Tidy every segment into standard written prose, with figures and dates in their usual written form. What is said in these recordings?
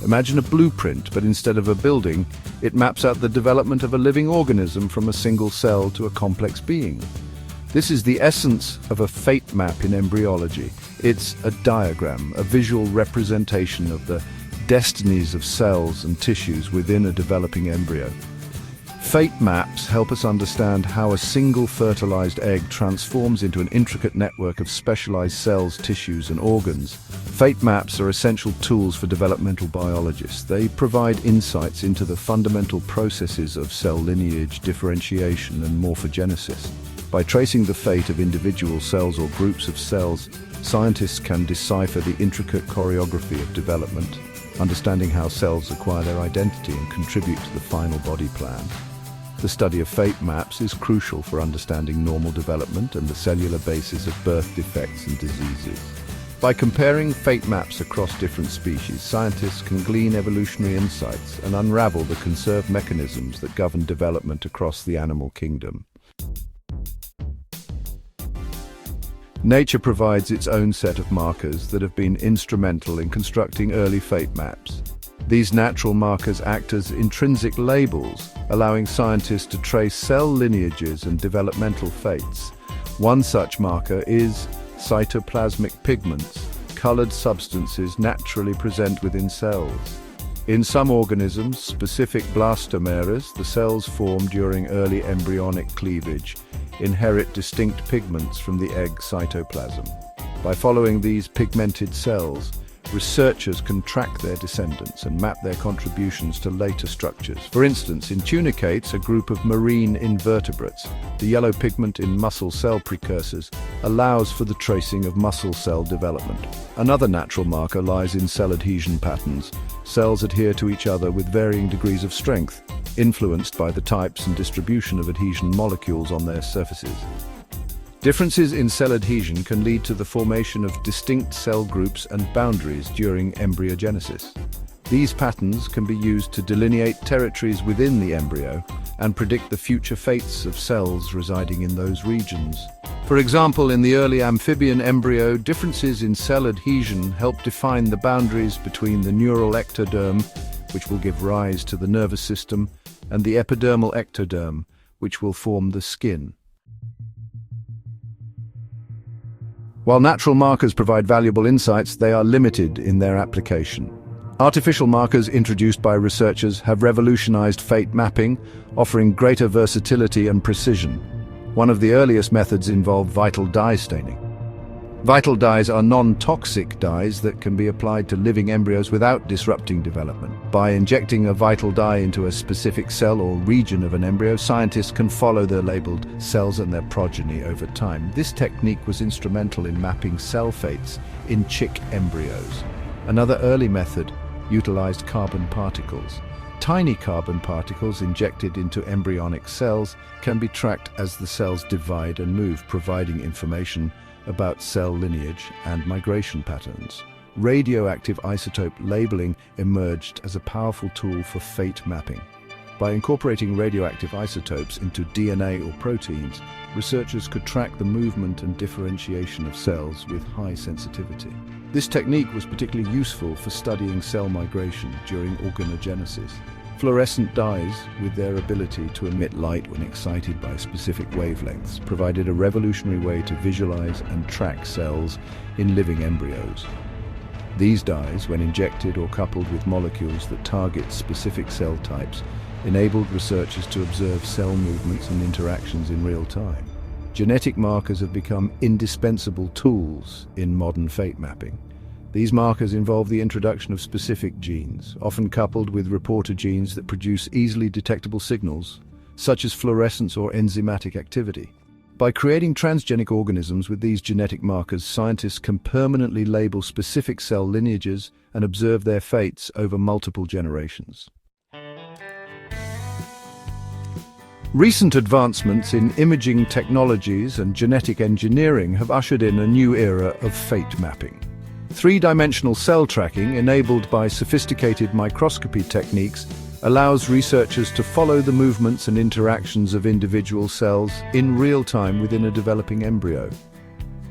Imagine a blueprint, but instead of a building, it maps out the development of a living organism from a single cell to a complex being. This is the essence of a fate map in embryology. It's a diagram, a visual representation of the destinies of cells and tissues within a developing embryo. Fate maps help us understand how a single fertilized egg transforms into an intricate network of specialized cells, tissues, and organs. Fate maps are essential tools for developmental biologists. They provide insights into the fundamental processes of cell lineage, differentiation, and morphogenesis. By tracing the fate of individual cells or groups of cells, scientists can decipher the intricate choreography of development, understanding how cells acquire their identity and contribute to the final body plan. The study of fate maps is crucial for understanding normal development and the cellular basis of birth defects and diseases. By comparing fate maps across different species, scientists can glean evolutionary insights and unravel the conserved mechanisms that govern development across the animal kingdom. Nature provides its own set of markers that have been instrumental in constructing early fate maps. These natural markers act as intrinsic labels, allowing scientists to trace cell lineages and developmental fates. One such marker is cytoplasmic pigments, colored substances naturally present within cells. In some organisms, specific blastomeras, the cells formed during early embryonic cleavage, inherit distinct pigments from the egg cytoplasm. By following these pigmented cells, researchers can track their descendants and map their contributions to later structures. For instance, in tunicates, a group of marine invertebrates, the yellow pigment in muscle cell precursors allows for the tracing of muscle cell development. Another natural marker lies in cell adhesion patterns. Cells adhere to each other with varying degrees of strength, influenced by the types and distribution of adhesion molecules on their surfaces. Differences in cell adhesion can lead to the formation of distinct cell groups and boundaries during embryogenesis. These patterns can be used to delineate territories within the embryo and predict the future fates of cells residing in those regions. For example, in the early amphibian embryo, differences in cell adhesion help define the boundaries between the neuroectoderm, which will give rise to the nervous system, and the epidermal ectoderm, which will form the skin. While natural markers provide valuable insights, they are limited in their application. Artificial markers introduced by researchers have revolutionized fate mapping, offering greater versatility and precision. One of the earliest methods involved vital dye staining. Vital dyes are non-toxic dyes that can be applied to living embryos without disrupting development. By injecting a vital dye into a specific cell or region of an embryo, scientists can follow the labeled cells and their progeny over time. This technique was instrumental in mapping cell fates in chick embryos. Another early method utilized carbon particles. Tiny carbon particles injected into embryonic cells can be tracked as the cells divide and move, providing information about cell lineage and migration patterns. Radioactive isotope labeling emerged as a powerful tool for fate mapping. By incorporating radioactive isotopes into DNA or proteins, researchers could track the movement and differentiation of cells with high sensitivity. This technique was particularly useful for studying cell migration during organogenesis. Fluorescent dyes, with their ability to emit light when excited by specific wavelengths, provided a revolutionary way to visualize and track cells in living embryos. These dyes, when injected or coupled with molecules that target specific cell types, enabled researchers to observe cell movements and interactions in real time. Genetic markers have become indispensable tools in modern fate mapping. These markers involve the introduction of specific genes, often coupled with reporter genes that produce easily detectable signals, such as fluorescence or enzymatic activity. By creating transgenic organisms with these genetic markers, scientists can permanently label specific cell lineages and observe their fates over multiple generations. Recent advancements in imaging technologies and genetic engineering have ushered in a new era of fate mapping. Three-dimensional cell tracking, enabled by sophisticated microscopy techniques, allows researchers to follow the movements and interactions of individual cells in real time within a developing embryo.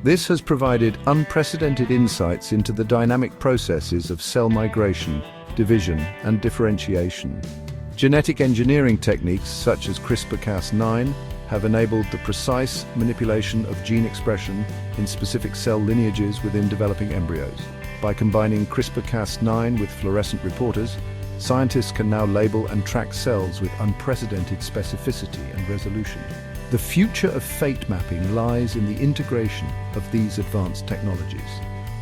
This has provided unprecedented insights into the dynamic processes of cell migration division, and differentiation. Genetic engineering techniques such as CRISPR-Cas9 have enabled the precise manipulation of gene expression in specific cell lineages within developing embryos. By combining CRISPR-Cas9 with fluorescent reporters, scientists can now label and track cells with unprecedented specificity and resolution. The future of fate mapping lies in the integration of these advanced technologies.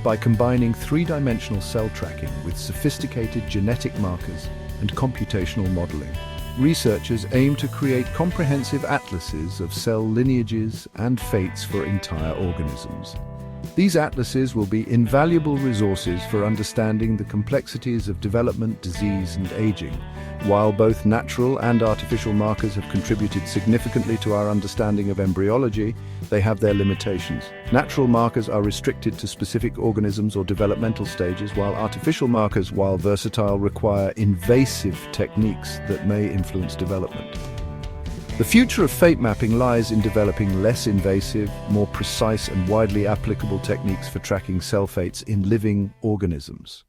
By combining three-dimensional cell tracking with sophisticated genetic markers and computational modeling, researchers aim to create comprehensive atlases of cell lineages and fates for entire organisms. These atlases will be invaluable resources for understanding the complexities of development, disease, and aging. While both natural and artificial markers have contributed significantly to our understanding of embryology, they have their limitations. Natural markers are restricted to specific organisms or developmental stages, while artificial markers, while versatile, require invasive techniques that may influence development. The future of fate mapping lies in developing less invasive, more precise and widely applicable techniques for tracking cell fates in living organisms.